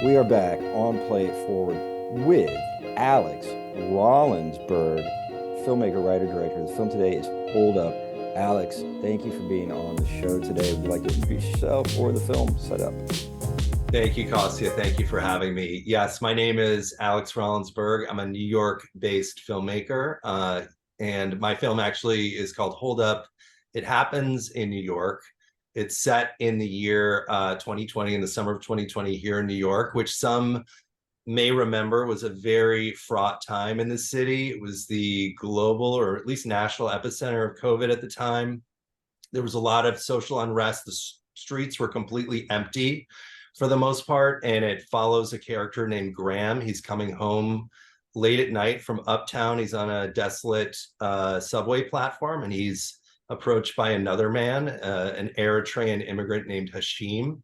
We are back on Play It Forward with Alex Rollins Berg, filmmaker, writer, director. The film today is Hold Up. Alex, thank you for being on the show today. Would you like to introduce yourself or the film setup? Thank you, Kostya. Thank you for having me. Yes, my name is Alex Rollins Berg. I'm a New York-based filmmaker, and my film actually is called Hold Up. It happens in New York. It's set in the year 2020, in the summer of 2020 here in New York, which some may remember was a very fraught time in the city. It was the global or at least national epicenter of COVID at the time. There was a lot of social unrest. The streets were completely empty for the most part, and it follows a character named Graham. He's coming home late at night from uptown. He's on a desolate subway platform, and he's approached by another man, an Eritrean immigrant named Hashim,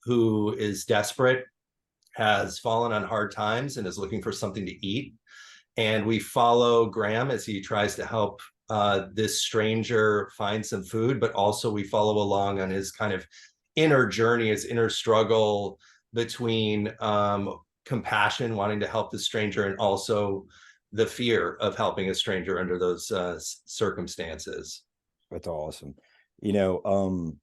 who is desperate, has fallen on hard times, and is looking for something to eat. And we follow Graham as he tries to help this stranger find some food, but also we follow along on his kind of inner journey, his inner struggle between compassion, wanting to help the stranger, and also the fear of helping a stranger under those circumstances. That's awesome. You know,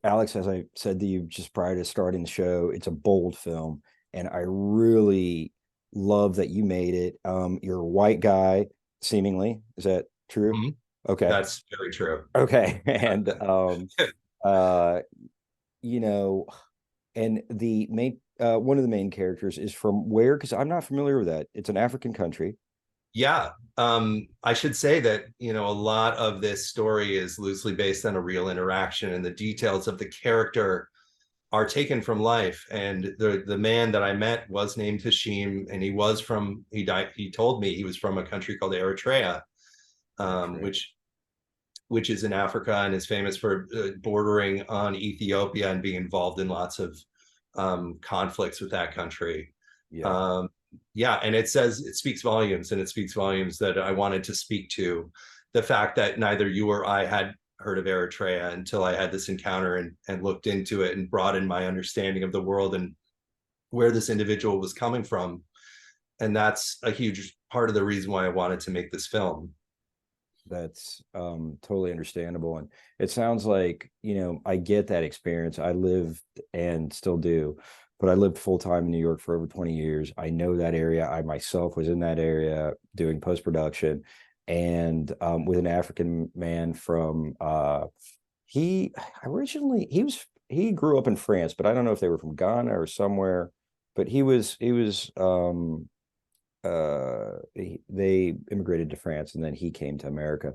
Alex, as I said to you just prior to starting the show, it's a bold film, and I really love that you made it. You're a white guy, seemingly. Is that true? Mm-hmm. Okay. That's very true. Okay. And uh, you know, and the main one of the main characters is from where? Because I'm not familiar with that. It's an African country. Yeah, I should say that, a lot of this story is loosely based on a real interaction, and the details of the character are taken from life. And the man that I met was named Hashim, and he told me he was from a country called Eritrea, um, Eritrea. which which is in Africa and is famous for bordering on Ethiopia and being involved in lots of conflicts with that country. Yeah. Um, yeah, and it speaks volumes, and it speaks volumes that I wanted to speak to the fact that neither you or I had heard of Eritrea until I had this encounter and looked into it and broadened my understanding of the world and where this individual was coming from. And that's a huge part of the reason why I wanted to make this film. That's totally understandable. And it sounds like, I get that experience. I lived and still do, but I lived full time in New York for over 20 years. I know that area. I myself was in that area doing post production, and with an African man from he originally he grew up in France, but I don't know if they were from Ghana or somewhere. But they immigrated to France, and then he came to America.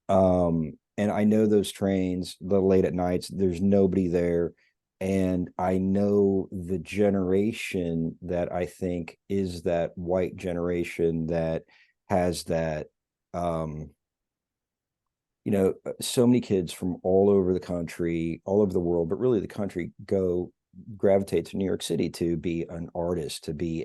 And I know those trains, the late at nights, there's nobody there. And I know the generation that I think is that white generation that has that, so many kids from all over the country, all over the world, but really the country gravitate to New York City to be an artist, to be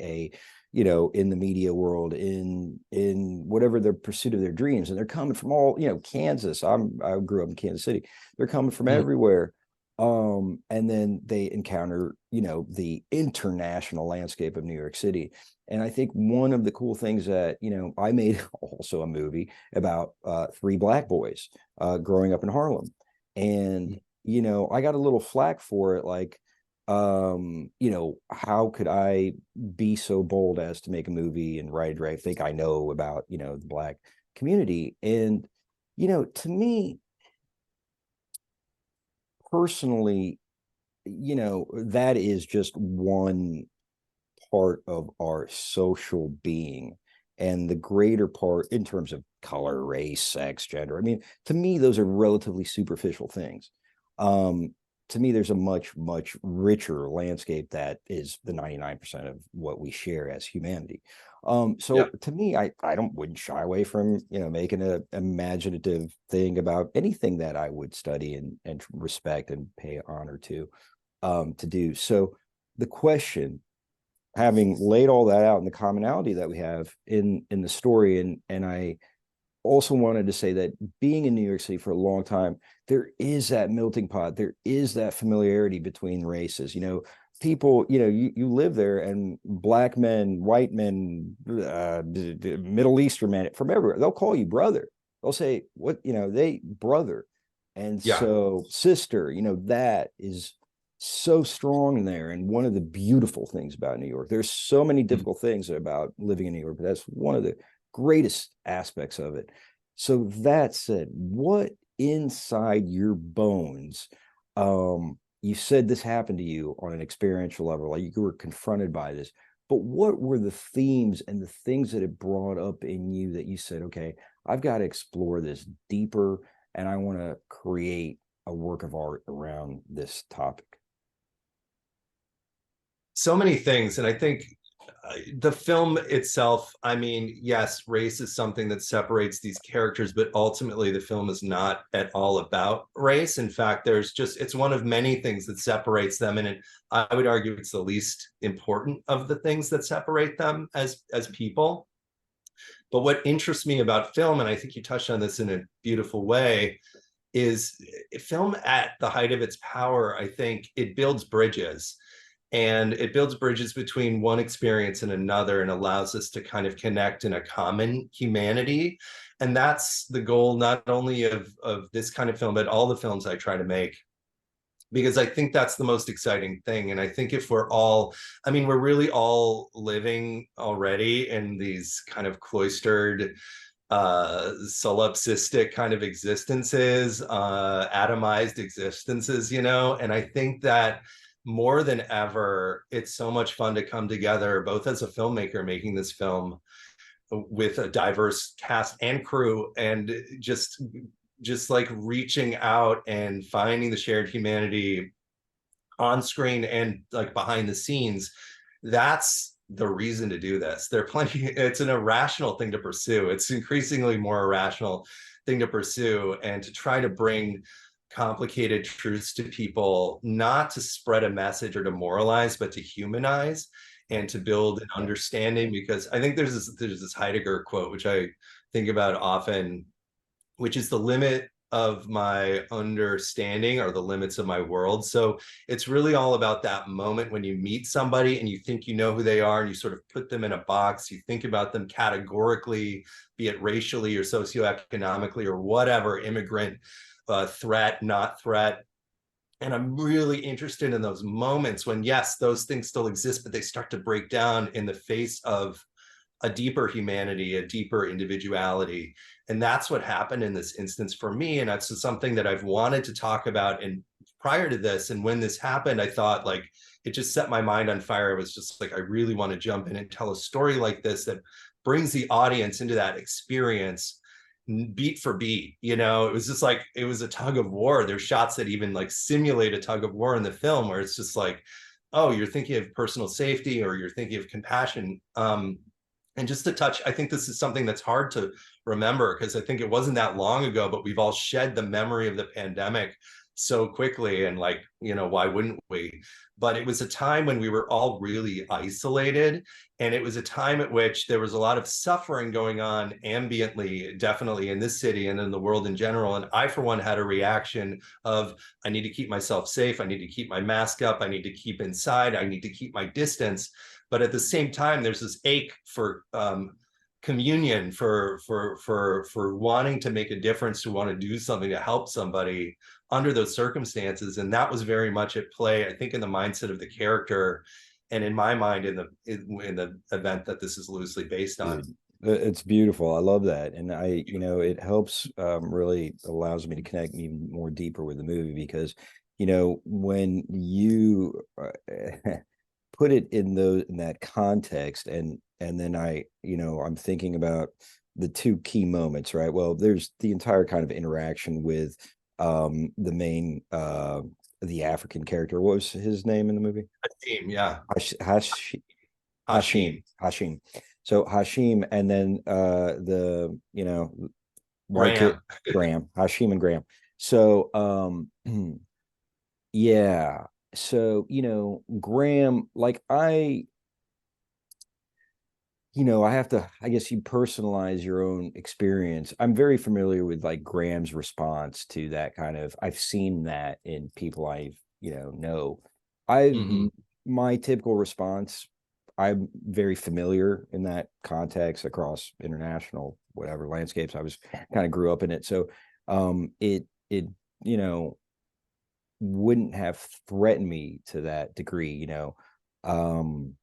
in the media world, in whatever their pursuit of their dreams. And they're coming from all, Kansas. I grew up in Kansas City. They're coming from Mm. everywhere. And then they encounter, the international landscape of New York City. And I think one of the cool things that, I made also a movie about three Black boys growing up in Harlem. And, I got a little flack for it, like, how could I be so bold as to make a movie and write it? I think I know about, the Black community. And, to me personally, that is just one part of our social being. And the greater part in terms of color, race, sex, gender. I mean, to me, those are relatively superficial things. Um, to me, there's a much, much richer landscape that is the 99% of what we share as humanity. So Yeah. to me, I wouldn't shy away from, making an imaginative thing about anything that I would study and respect and pay honor to do. So the question, having laid all that out and the commonality that we have in the story, and I also wanted to say that being in New York City for a long time, there is that melting pot. There is that familiarity between races. people, you live there, and black men, white men, Middle Eastern men from everywhere, they'll call you brother. They'll say, what, they brother. And Yeah. so sister, that is so strong there. And one of the beautiful things about New York, there's so many Mm. difficult things about living in New York, but that's one of the greatest aspects of it. So that said, what inside your bones, you said this happened to you on an experiential level, like you were confronted by this, but what were the themes and the things that it brought up in you that you said, okay, I've got to explore this deeper, and I want to create a work of art around this topic? So many things. And I think the film itself, I mean, yes, race is something that separates these characters, but ultimately the film is not at all about race. In fact, it's one of many things that separates them. And I would argue it's the least important of the things that separate them as people. But what interests me about film, and I think you touched on this in a beautiful way, is film at the height of its power, I think it builds bridges, and it builds bridges between one experience and another, and allows us to kind of connect in a common humanity. And that's the goal, not only of this kind of film, but all the films I try to make, because I think that's the most exciting thing. And I think if we're all, I mean, we're really all living already in these kind of cloistered, solipsistic kind of existences, atomized existences, and I think that more than ever, it's so much fun to come together, both as a filmmaker making this film with a diverse cast and crew, and just like reaching out and finding the shared humanity on screen and like behind the scenes. That's the reason to do this. There are plenty, it's an irrational thing to pursue. It's increasingly more irrational thing to pursue, and to try to bring complicated truths to people, not to spread a message or to moralize, but to humanize and to build an understanding. Because I think there's this Heidegger quote, which I think about often, which is the limit of my understanding or the limits of my world. So it's really all about that moment when you meet somebody and you think you know who they are, and you sort of put them in a box. You think about them categorically, be it racially or socioeconomically or whatever, immigrant, threat, not threat. And I'm really interested in those moments when, yes, those things still exist, but they start to break down in the face of a deeper humanity, a deeper individuality. And that's what happened in this instance for me. And that's something that I've wanted to talk about. And prior to this, and when this happened, I thought, like, it just set my mind on fire. It was just like, I really want to jump in and tell a story like this that brings the audience into that experience beat for beat. It was just like, it was a tug of war. There's shots that even like simulate a tug of war in the film, where it's just like, oh, you're thinking of personal safety, or you're thinking of compassion. And just to touch, I think this is something that's hard to remember, because I think it wasn't that long ago, but we've all shed the memory of the pandemic so quickly. And like, why wouldn't we? But it was a time when we were all really isolated. And it was a time at which there was a lot of suffering going on ambiently, definitely in this city and in the world in general. And I, for one, had a reaction of, I need to keep myself safe. I need to keep my mask up. I need to keep inside. I need to keep my distance. But at the same time, there's this ache for communion, for wanting to make a difference, to want to do something to help somebody under those circumstances. And that was very much at play, I think, in the mindset of the character, and in my mind, in the event that this is loosely based on. It's beautiful. I love that. And it helps, really allows me to connect even more deeper with the movie, because, when you put it in that context, and then I'm thinking about the two key moments, right? Well, there's the entire kind of interaction with the main the African character. What was his name in the movie? Team, yeah. Hashim. Hashim. Hashim. So Hashim, and then the white kid, Graham. Graham. Hashim and Graham. So yeah. So Graham, like I have to, I guess you personalize your own experience. I'm very familiar with like Graham's response to that kind of, I've seen that in people I've, know. I've Mhm. my typical response, I'm very familiar in that context across international whatever landscapes. I was kind of grew up in it, so it you know wouldn't have threatened me to that degree. Um,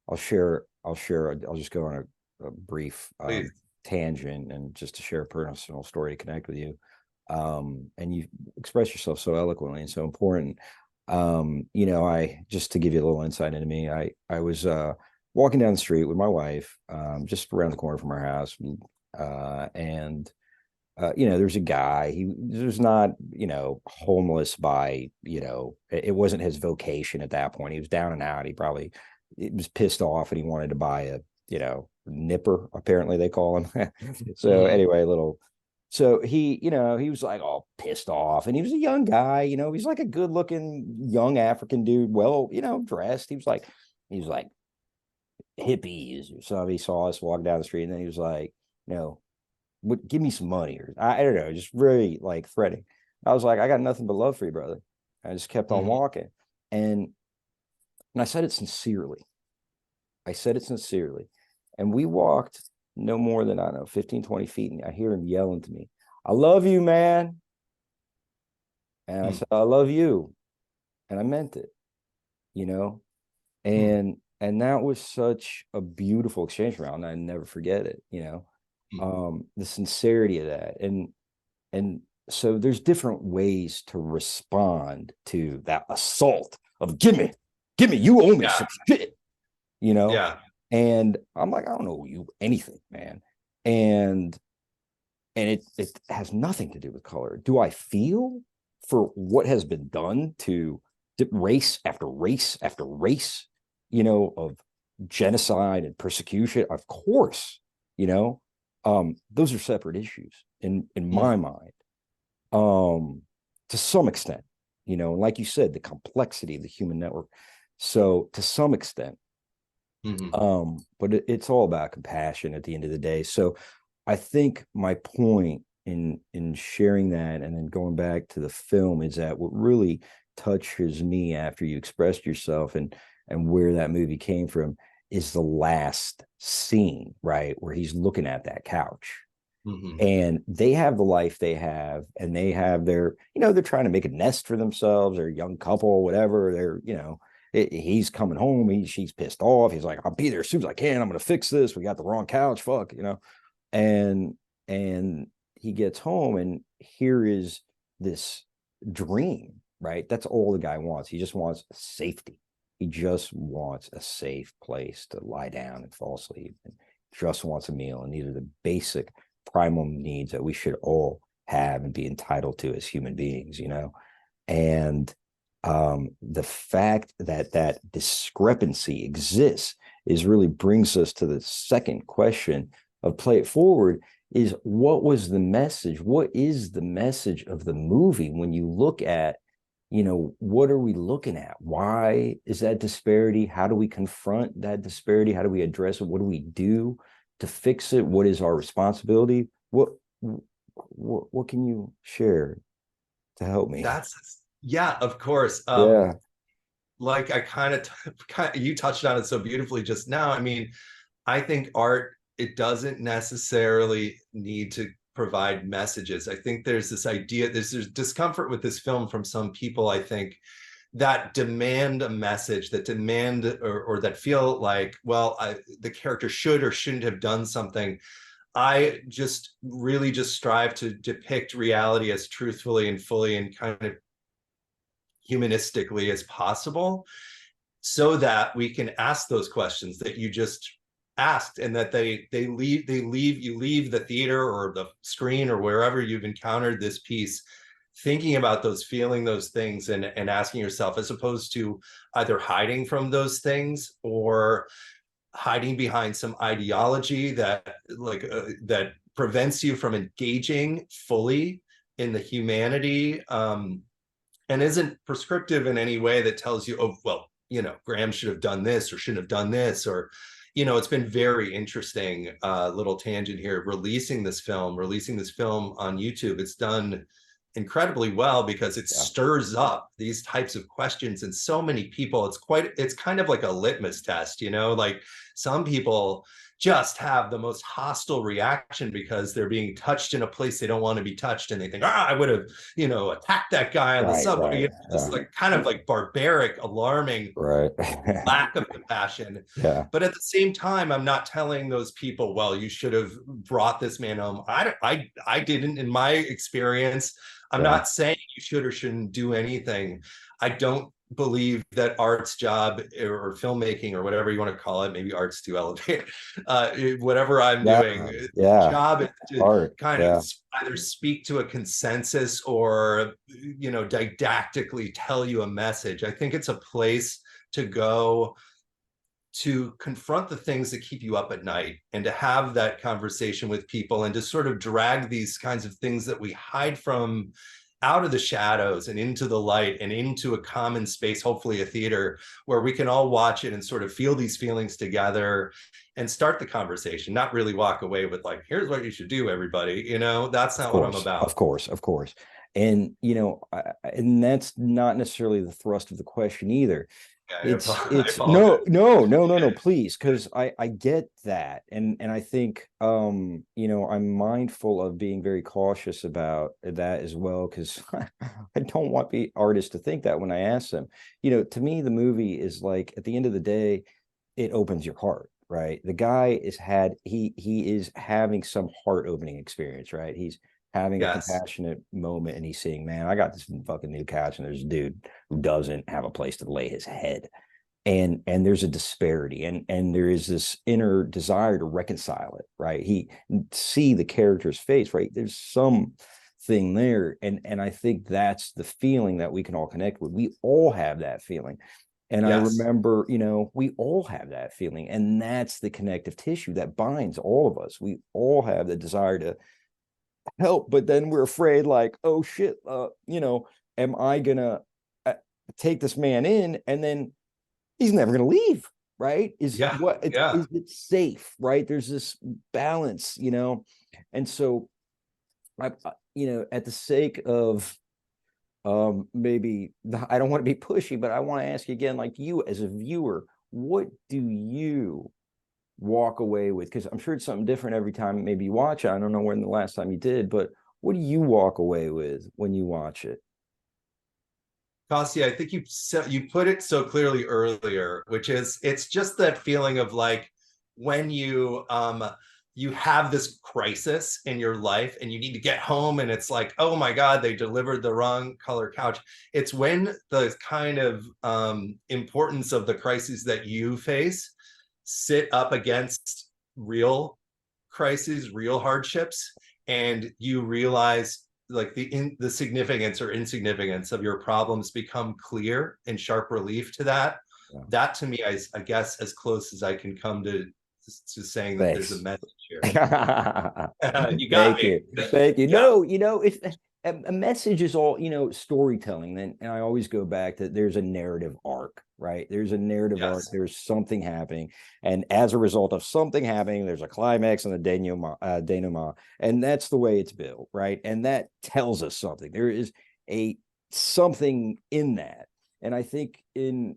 I'll just go on a brief Please. tangent and just to share a personal story to connect with you. And you express yourself so eloquently and so important. I just to give you a little insight into me, I was walking down the street with my wife, just around the corner from our house, and there's a guy. He was not, homeless by, it wasn't his vocation at that point. He was down and out. He was pissed off and he wanted to buy a, nipper, apparently they call him. So Mhm. anyway, so he was like all pissed off and he was a young guy, he's like a good looking young African dude, well, dressed. He was like hippies or something. He saw us walk down the street and then he was like, what, give me some money, or I don't know, just really like threatening. I was like, I got nothing but love for you, brother. I just kept on Mhm. walking. And I said it sincerely. I said it sincerely. And we walked no more than, I don't know, 15, 20 feet. And I hear him yelling to me, I love you, man. And I Mhm. said, I love you. And I meant it, you know? Mhm. And that was such a beautiful exchange round. I never forget it. The sincerity of that. And so there's different ways to respond to that assault of give me, you owe me Yeah. some shit, you know? Yeah. And I'm like, I don't owe you anything, man. And it has nothing to do with color. Do I feel for what has been done to race after race after race, of genocide and persecution? Of course, you know, those are separate issues in my Mhm. mind, to some extent, like you said, the complexity of the human network. So to some extent, Mhm. but it's all about compassion at the end of the day. So I think my point in sharing that and then going back to the film is that what really touches me after you expressed yourself and where that movie came from is the last scene, right? Where he's looking at that couch Mhm. and they have the life they have and they have their, they're trying to make a nest for themselves. They're a young couple, whatever. He's coming home. She's pissed off. He's like, I'll be there as soon as I can. I'm going to fix this. We got the wrong couch. Fuck. And he gets home and here is this dream, right? That's all the guy wants. He just wants safety. He just wants a safe place to lie down and fall asleep, and just wants a meal. And these are the basic primal needs that we should all have and be entitled to as human beings. And the fact that that discrepancy exists is really brings us to the second question of play it forward, is what was the message? What is the message of the movie when you look at, what are we looking at? Why is that disparity? How do we confront that disparity? How do we address it? What do we do to fix it? What is our responsibility? What can you share to help me? That's yeah, of course. Yeah. Like I you touched on it so beautifully just now. I mean, I think art, it doesn't necessarily need to provide messages. I think there's this idea, there's discomfort with this film from some people, I think, that demand a message, that demand or that feel like, well, the character should or shouldn't have done something. I just really just strive to depict reality as truthfully and fully and kind of humanistically as possible, so that we can ask those questions that you just asked, and that you leave the theater or the screen or wherever you've encountered this piece thinking about those, feeling those things, and asking yourself, as opposed to either hiding from those things or hiding behind some ideology that prevents you from engaging fully in the humanity, and isn't prescriptive in any way, that tells you, oh, well, Graham should have done this or shouldn't have done this, or, it's been very interesting, little tangent here, releasing this film on YouTube. incredibly well because it Yeah. stirs up these types of questions in so many people. It's kind of like a litmus test, you know, like some people just have the most hostile reaction because they're being touched in a place they don't want to be touched, and they think, I would have, you know, attacked that guy on the Right. subway. Right. You know, this like kind of like barbaric, alarming Right. lack of compassion. Yeah. But at the same time, I'm not telling those people, well, you should have brought this man home. I didn't, in my experience. I'm Yeah. not saying you should or shouldn't do anything. I don't believe that art's job or filmmaking or whatever you want to call it, maybe art's too elevated, whatever I'm Yeah. doing, Yeah. job is to Art. kind of Yeah. either speak to a consensus or, you know, didactically tell you a message. I think it's a place to go to confront the things that keep you up at night and to have that conversation with people and to sort of drag these kinds of things that we hide from out of the shadows and into the light and into a common space, hopefully a theater where we can all watch it and sort of feel these feelings together and start the conversation, not really walk away with like, here's what you should do, everybody. You know, that's Of not what I'm course. about. Of course. Of course. And and that's not necessarily the thrust of the question either. I It's apologize. no, please, because I get that. And I think I'm mindful of being very cautious about that as well, because I don't want the artists to think that when I ask them. To me, the movie is like, at the end of the day, it opens your heart, right? The guy he is having some heart opening experience, right? He's having a Yes. compassionate moment, and he's seeing, man, I got this fucking new couch, and there's a dude who doesn't have a place to lay his head. And there's a disparity, and there is this inner desire to reconcile it, right? He see the character's face, right? There's some thing there, and I think that's the feeling that we can all connect with. We all have that feeling. And I Yes. remember, we all have that feeling, and that's the connective tissue that binds all of us. We all have the desire to help, but then we're afraid, like, oh shit, am I gonna uh, take this man in, and then he's never gonna leave, right? Yeah. Yeah. Is it safe, right? There's this balance, and so at the sake of maybe I don't want to be pushy, but I want to ask you again, like, you as a viewer, what do you walk away with? Because I'm sure it's something different every time maybe you watch it. I don't know when the last time you did, but what do you walk away with when you watch it? Kasi, I think you put it so clearly earlier, which is it's just that feeling of like when you have this crisis in your life and you need to get home and it's like, oh my God, they delivered the wrong color couch. It's when the kind of importance of the crises that you face sit up against real crises, real hardships, and you realize like the significance or insignificance of your problems become clear in sharp relief to that. Yeah. That to me, I guess, as close as I can come to saying that there's a Thanks. message here. You got Thank me. you. Thank you. Yeah. No, it's a message is all, storytelling. And I always go back that there's a narrative arc, right? There's a narrative arc. Yes. There's something happening. And as a result of something happening, there's a climax and a denouement. And that's the way it's built, right? And that tells us something. There is a something in that. And I think and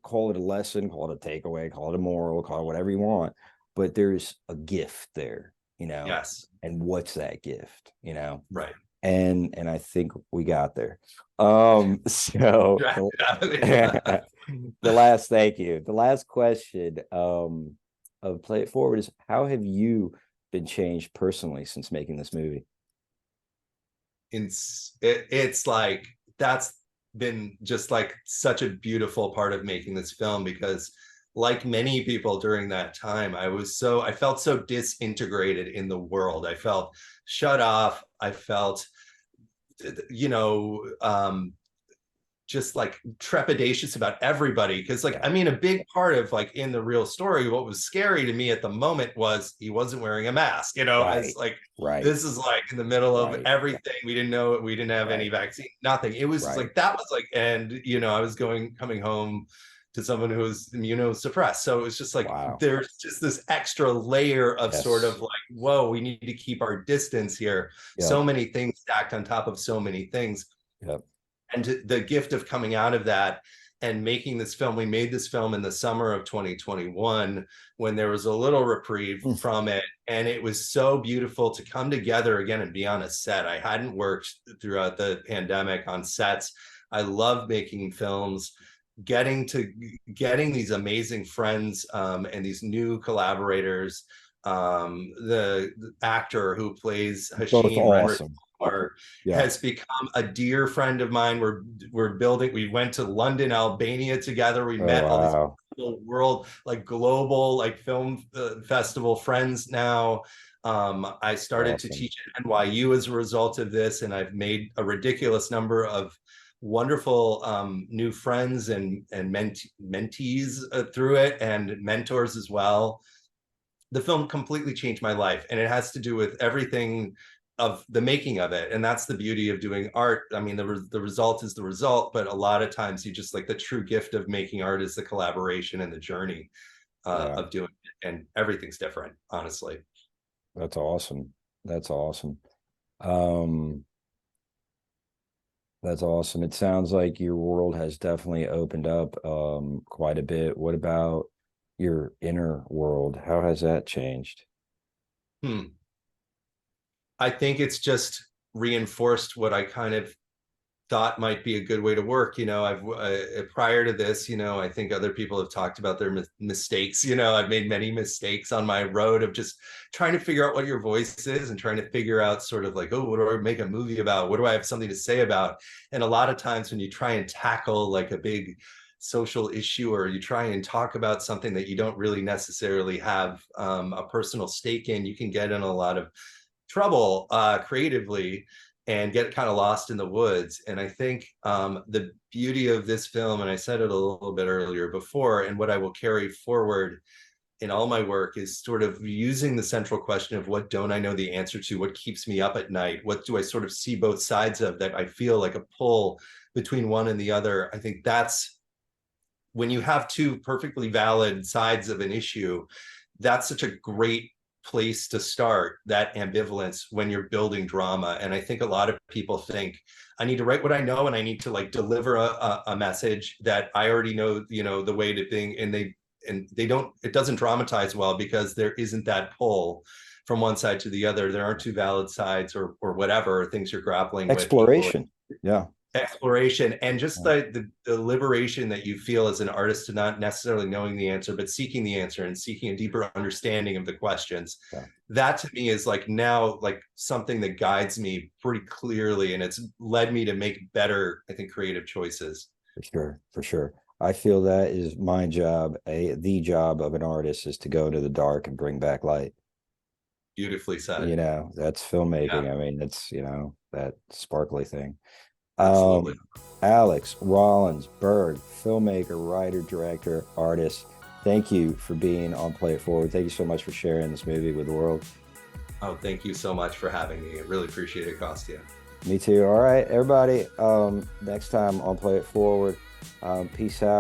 call it a lesson, call it a takeaway, call it a moral, call it whatever you want, but there's a gift there, Yes. and what's that gift, Right. and I think we got there. So the last, thank you. The last question of Play It Forward is, how have you been changed personally since making this movie? It's like that's been just like such a beautiful part of making this film because like many people during that time I felt so disintegrated in the world. I felt shut off. I felt you know just like trepidatious about everybody because like Yeah. I mean a big part of like in the real story what was scary to me at the moment was he wasn't wearing a mask, as Right. like Right. this is like in the middle of Right. everything. We didn't know, we didn't have any Right. vaccine, nothing. It was Right. like that was like, and I was coming home to someone who's immunosuppressed. So it was just like Wow. there's just this extra layer of sort of Yes. like, whoa, we need to keep our distance here. Yep. So many things stacked on top of so many things. Yep. And the gift of coming out of that and making this film, we made this film in the summer of 2021 when there was a little reprieve Mm. from it, and it was so beautiful to come together again and be on a set. I hadn't worked throughout the pandemic on sets. I love making films, getting these amazing friends, and these new collaborators. The actor who plays Both Hashim Renrick awesome. or Yeah. has become a dear friend of mine. We're building. We went to London, Albania together. We Oh, met all these wow. world like global like film festival friends now. I started to Awesome. teach at NYU as a result of this, and I've made a ridiculous number of wonderful new friends and mentees through it, and mentors as well. The film completely changed my life, and it has to do with everything of the making of it, and that's the beauty of doing art. I mean, the result is the result, but a lot of times you just like the true gift of making art is the collaboration and the journey Yeah. of doing it, and everything's different, honestly. That's awesome. That's awesome. Um, that's awesome. It sounds like your world has definitely opened up quite a bit. What about your inner world? How has that changed? Hmm. I think it's just reinforced what I kind of thought might be a good way to work. I've prior to this, I think other people have talked about their mistakes. I've made many mistakes on my road of just trying to figure out what your voice is and trying to figure out sort of like, oh, what do I make a movie about? What do I have something to say about? And a lot of times when you try and tackle like a big social issue, or you try and talk about something that you don't really necessarily have a personal stake in, you can get in a lot of trouble creatively and get kind of lost in the woods. And I think the beauty of this film, and I said it a little bit earlier before, and what I will carry forward in all my work is sort of using the central question of what don't I know the answer to? What keeps me up at night? What do I sort of see both sides of, that I feel like a pull between one and the other? I think that's when you have two perfectly valid sides of an issue, that's such a great place to start, that ambivalence when you're building drama. And I think a lot of people think I need to write what I know, and I need to like deliver a message that I already know, the way to thing. And they don't, it doesn't dramatize well because there isn't that pull from one side to the other. There aren't two valid sides, or whatever things you're grappling with equally. Exploration. Yeah. Exploration, and just the liberation that you feel as an artist to not necessarily knowing the answer, but seeking the answer and seeking a deeper understanding of the questions. Yeah. That to me is like now like something that guides me pretty clearly, and it's led me to make better, I think, creative choices. For sure. For sure. I feel that is my job. The job of an artist is to go into the dark and bring back light. Beautifully said. That's filmmaking. Yeah, I mean, it's, that sparkly thing. absolutely. Alex Rollins Berg, filmmaker, writer, director, artist. Thank you for being on Play It Forward. Thank you so much for sharing this movie with the world. Oh, thank you so much for having me. I really appreciate it, Kostya. Me too. All right, everybody. Next time on Play It Forward. Peace out.